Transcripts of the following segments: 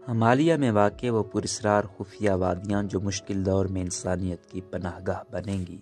ہمالیہ میں واقع وہ پراسرار خفیہ وادیاں جو مشکل دور میں انسانیت کی پناہ گاہ بنیں گی۔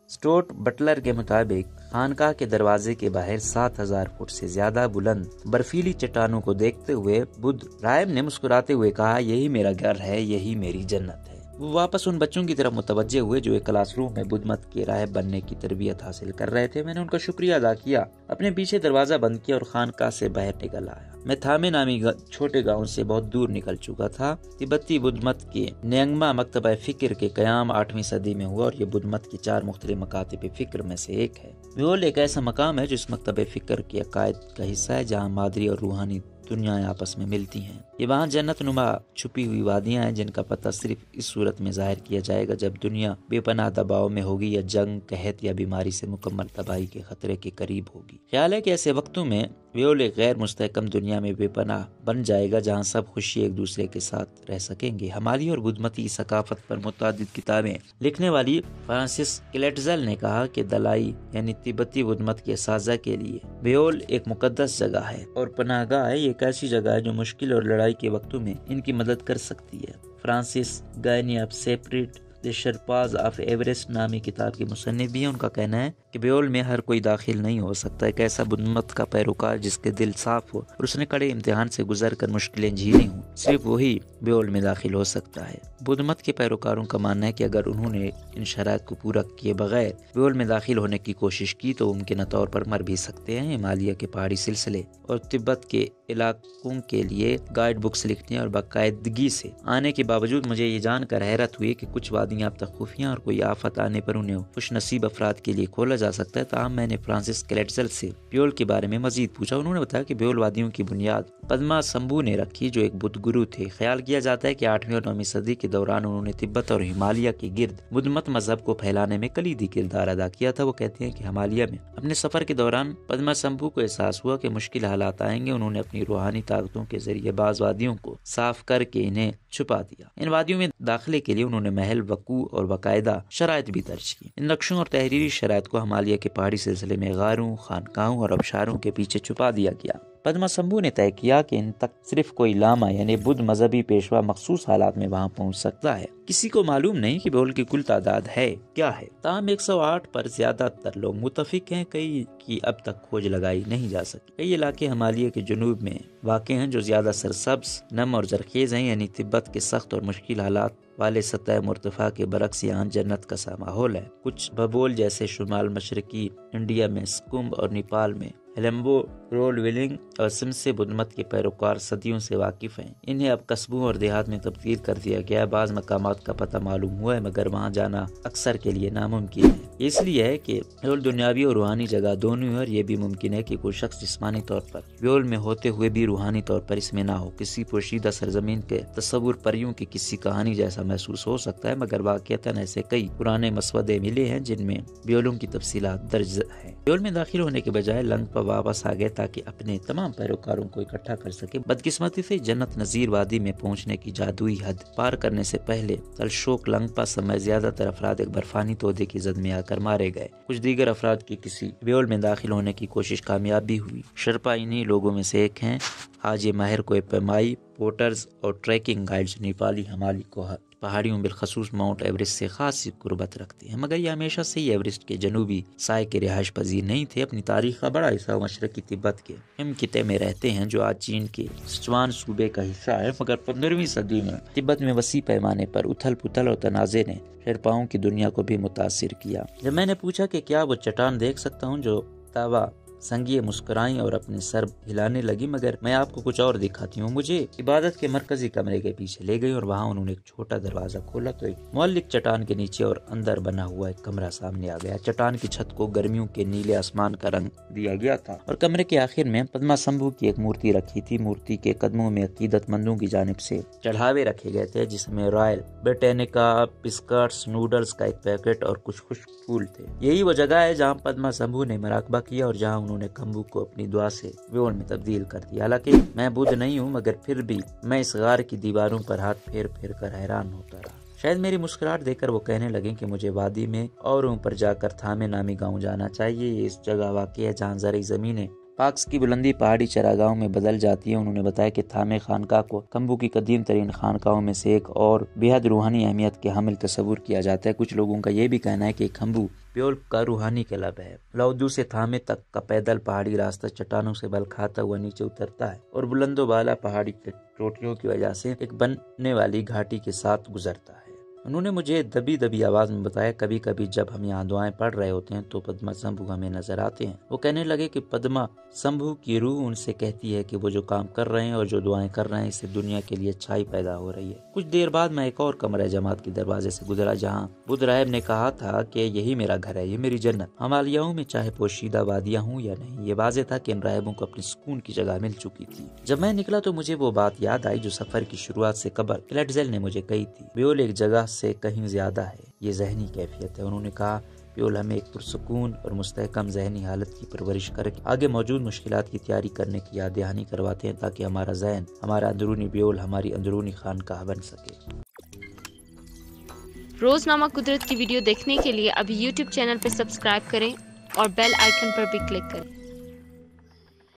اسٹورٹ بٹلر کے مطابق خانقاہ کے دروازے کے باہر 7000 فٹ سے زیادہ بلند برفیلی چٹانوں کو دیکھتے ہوئے بدھ راہب نے مسکراتے ہوئے کہا، یہی میرا گھر ہے، یہی میری جنت ہے۔ وہ واپس ان بچوں کی طرف متوجہ ہوئے جو ایک کلاس روم میں بدھ مت کے راہب بننے کی تربیت حاصل کر رہے تھے۔ میں نے ان کا شکریہ ادا کیا، اپنے پیچھے دروازہ بند کیا اور خانقاہ سے باہر نکل آیا۔ میں تھامے نامی چھوٹے گاؤں سے بہت دور نکل چکا تھا۔ تبتی بدھ مت کے نیانگما مکتبہ فکر کے قیام 8ویں صدی میں ہوا اور یہ بدھ مت کی 4 مختلف مکاتب فکر میں سے ایک ہے۔ بیول ایک ایسا مقام ہے جو اس مکتبہ فکر کے عقائد کا حصہ ہے، جہاں مادری اور روحانی دنیایں آپس میں ملتی ہیں۔ یہ وہاں جنت نما چھپی ہوئی وادیاں ہیں جن کا پتہ صرف اس صورت میں ظاہر کیا جائے گا جب دنیا بے پناہ دباؤ میں ہوگی یا جنگ، قحط یا بیماری سے مکمل تباہی کے خطرے کے قریب ہوگی۔ خیال ہے کہ ایسے وقتوں میں ویول ایک غیر مستحکم دنیا میں بے پناہ بن جائے گا جہاں سب خوشی ایک دوسرے کے ساتھ رہ سکیں گے۔ ہماری اور بدھ متی ثقافت پر متعدد کتابیں لکھنے والی فرانسس کلیٹزل نے کہا کہ دلائی یعنی تبتی بدھ مت کے اساتذہ کے لیے ویول ایک مقدس جگہ ہے اور پناہ گاہ ہے۔ یہ ایک ایسی جگہ ہے جو مشکل اور لڑائی کے وقتوں میں ان کی مدد کر سکتی ہے۔ Francis Gainey of separate the Sherpas of Everest نامی کتاب کی مصنف بھی ہیں۔ ان کا کہنا ہے کہ بیول میں ہر کوئی داخل نہیں ہو سکتا۔ ایک ایسا بدھ مت کا پیروکار جس کے دل صاف ہو اور اس نے کڑے امتحان سے گزر کر مشکلیں جھیلی ہوں، صرف وہی بیول میں داخل ہو سکتا ہے۔ بدھ مت کے پیروکاروں کا ماننا ہے کہ اگر انہوں نے ان شرائط کو پورا کیے بغیر بیول میں داخل ہونے کی کوشش کی تو ممکنہ طور پر مر بھی سکتے ہیں۔ ہمالیہ کے پہاڑی سلسلے اور تبت کے علاقوں کے لیے گائیڈ بکس لکھنے اور باقاعدگی سے آنے کے باوجود مجھے یہ جان کر حیرت ہوئی کہ کچھ وادیاں اب تک خفیہ اور کوئی آفت آنے پر انہیں خوش نصیب افراد کے لیے کھولا جا سکتا ہے۔ تاہم میں نے فرانسس کلیٹزل سے بیول کے بارے میں مزید پوچھا۔ انہوں نے بتایا کہ بیول وادیوں کی بنیاد پدما سمبھو نے رکھی جو ایک بدھ گرو تھے۔ خیال کیا جاتا ہے کہ 8ویں اور 9ویں صدی کے دوران انہوں نے تبت اور ہمالیہ کے گرد بدھ مت مذہب کو پھیلانے میں کلیدی کردار ادا کیا تھا۔ وہ کہتے ہیں کہ ہمالیہ میں اپنے سفر کے دوران پدما سمبھو کو احساس ہوا کہ مشکل حالات آئیں گے۔ انہوں نے اپنی روحانی طاقتوں کے ذریعے بعض وادیوں کو صاف کر کے انہیں چھپا دیا۔ ان وادیوں میں داخلے کے لیے انہوں نے محل، وقوع اور باقاعدہ شرائط بھی درج کی۔ ان نقشوں اور تحریری شرائط کو ہمالیہ کے پہاڑی سلسلے میں غاروں، خانقاہوں اور آبشاروں کے پیچھے چھپا دیا گیا۔ پدما سمبھو نے طے کیا کہ ان تک صرف کوئی لاما یعنی بدھ مذہبی پیشوا مخصوص حالات میں وہاں پہنچ سکتا ہے۔ کسی کو معلوم نہیں کہ بیول کی کل تعداد ہے کیا ہے، تاہم 108 پر زیادہ تر لوگ متفق ہیں۔ کئی کی اب تک کھوج لگائی نہیں جا سکی۔ کئی علاقے ہمالیہ کے جنوب میں واقع ہیں جو زیادہ سرسبز، نم اور زرخیز ہیں، یعنی تبت کے سخت اور مشکل حالات والے سطح مرتفع کے برعکس یہاں جنت کا سا ماحول ہے۔ کچھ بھبول جیسے شمال مشرقی انڈیا میں سکمبھ اور نیپال میں ہیلمبو رول ولنگ اور سمسے بدھ مت کے پیروکار صدیوں سے واقف ہیں۔ انہیں اب قصبوں اور دیہات میں تبدیل کر دیا گیا ہے۔ بعض مقامات کا پتہ معلوم ہوا ہے مگر وہاں جانا اکثر کے لیے ناممکن ہے۔ اس لیے ہے کہ بیول دنیاوی اور روحانی جگہ دونوں ہے، اور یہ بھی ممکن ہے کہ کوئی شخص جسمانی طور پر بیول میں ہوتے ہوئے بھی روحانی طور پر اس میں نہ ہو۔ کسی پوشیدہ سرزمین کے تصور پریوں کی کسی کہانی جیسا محسوس ہو سکتا ہے، مگر واقعتاً ایسے کئی پرانے مسودے ملے ہیں جن میں بیولوں کی تفصیلات درج ہیں۔ بیول میں داخل ہونے کے بجائے لنگپا واپس آ گئے تاکہ اپنے تمام پیروکاروں کو اکٹھا کر سکے۔ بدقسمتی سے جنت نظیر وادی میں پہنچنے کی جادوئی حد پار کرنے سے پہلے تلشوک لنگپا سمیت زیادہ تر افراد ایک برفانی تودے کی زد میں آ کر مارے گئے۔ کچھ دیگر افراد کی کسی بیول میں داخل ہونے کی کوشش کامیاب بھی ہوئی۔ شرپا انہی لوگوں میں سے ایک ہیں۔ آج یہ ماہر کوہ پیمائی، پورٹرز اور ٹریکنگ گائیڈز نیپالی ہمالی کو پہاڑیوں بالخصوص ماؤنٹ ایوریسٹ سے خاصی قربت رکھتے ہیں، مگر یہ ہمیشہ سے ہی ایوریسٹ کے جنوبی سائے کے رہائش پذیر نہیں تھے۔ اپنی تاریخ کا بڑا حصہ مشرقی تبت کے ہم خطے میں رہتے ہیں جو آج چین کے سچوان صوبے کا حصہ ہے، مگر 15ویں صدی میں تبت میں وسیع پیمانے پر اتھل پتھل اور تنازع نے شرپاؤں کی دنیا کو بھی متاثر کیا۔ جب میں نے پوچھا کہ کیا وہ چٹان دیکھ سکتا ہوں، جو تاوا سنگیہ مسکرائیں اور اپنے سر ہلانے لگی، مگر میں آپ کو کچھ اور دکھاتی ہوں۔ مجھے عبادت کے مرکزی کمرے کے پیچھے لے گئی اور وہاں انہوں نے ایک چھوٹا دروازہ کھولا تو ایک معلق چٹان کے نیچے اور اندر بنا ہوا ایک کمرہ سامنے آ گیا۔ چٹان کی چھت کو گرمیوں کے نیلے آسمان کا رنگ دیا گیا تھا اور کمرے کے آخر میں پدما سمبھو کی ایک مورتی رکھی تھی۔ مورتی کے قدموں میں عقیدت مندوں کی جانب سے چڑھاوے رکھے گئے تھے، جس میں رائل بریٹینیکا بسکٹس، نوڈلز کا ایک پیکٹ اور کچھ خشک پھول تھے۔ یہی وہ جگہ ہے جہاں پدما سمبھو نے مراقبہ کیا اور جہاں انہوں نے کھمبو کو اپنی دعا سے بیول میں تبدیل کر دیا۔ حالانکہ میں بدھ نہیں ہوں، مگر پھر بھی میں اس غار کی دیواروں پر ہاتھ پھیر پھیر کر حیران ہوتا رہا۔ شاید میری مسکراہٹ دیکھ کر وہ کہنے لگے کہ مجھے وادی میں اور اوپر جا کر تھامے نامی گاؤں جانا چاہیے۔ یہ اس جگہ واقع ہے جہاں زرعی زمینیں پاکس کی بلندی پہاڑی چراگاہوں میں بدل جاتی ہے۔ انہوں نے بتایا کہ تھامے خانقاہ کو کھمبو کی قدیم ترین خانقاہوں میں سے ایک اور بے حد روحانی اہمیت کے حامل تصور کیا جاتا ہے۔ کچھ لوگوں کا یہ بھی کہنا ہے کہ کھمبو بیول کا روحانی کلب ہے۔ لاؤدو سے تھامے تک کا پیدل پہاڑی راستہ چٹانوں سے بل کھاتا ہوا نیچے اترتا ہے اور بلند و بالا پہاڑی چوٹیوں کی وجہ سے ایک بننے والی گھاٹی کے ساتھ گزرتا ہے۔ انہوں نے مجھے دبی دبی آواز میں بتایا کبھی کبھی جب ہم یہاں دعائیں پڑھ رہے ہوتے ہیں تو پدما سمبھو ہمیں نظر آتے ہیں۔ وہ کہنے لگے کہ پدما سمبھو کی روح ان سے کہتی ہے کہ وہ جو کام کر رہے ہیں اور جو دعائیں کر رہے ہیں اس سے دنیا کے لیے اچھائی پیدا ہو رہی ہے۔ کچھ دیر بعد میں ایک اور کمرہ جماعت کے دروازے سے گزرا جہاں بدھ راہب نے کہا تھا کہ یہی میرا گھر ہے، یہ میری جنت۔ ہمالیاؤں میں چاہے پوشیدہ وادیاں ہوں یا نہیں، یہ واضح تھا کہ ان راہبوں کو اپنی سکون کی جگہ مل چکی تھی۔ جب میں نکلا تو مجھے وہ بات یاد آئی جو سفر کی شروعات سے قبل کلیٹزل نے مجھے کہی تھی، بیول ایک جگہ سے کہیں زیادہ ہے، یہ ذہنی کیفیت ہے۔ انہوں نے کہا بیول ہمیں ایک پرسکون اور مستحکم ذہنی حالت کی پرورش کر کے آگے موجود مشکلات کی تیاری کرنے کی یاد دہانی کرواتے ہیں تاکہ ہمارا ذہن، ہمارا اندرونی بیول ہماری اندرونی خانقاہ بن سکے۔ روزنامہ قدرت کی ویڈیو دیکھنے کے لیے ابھی YouTube چینل پر سبسکرائب کریں اور بیل آئیکن پر بھی کلک کریں۔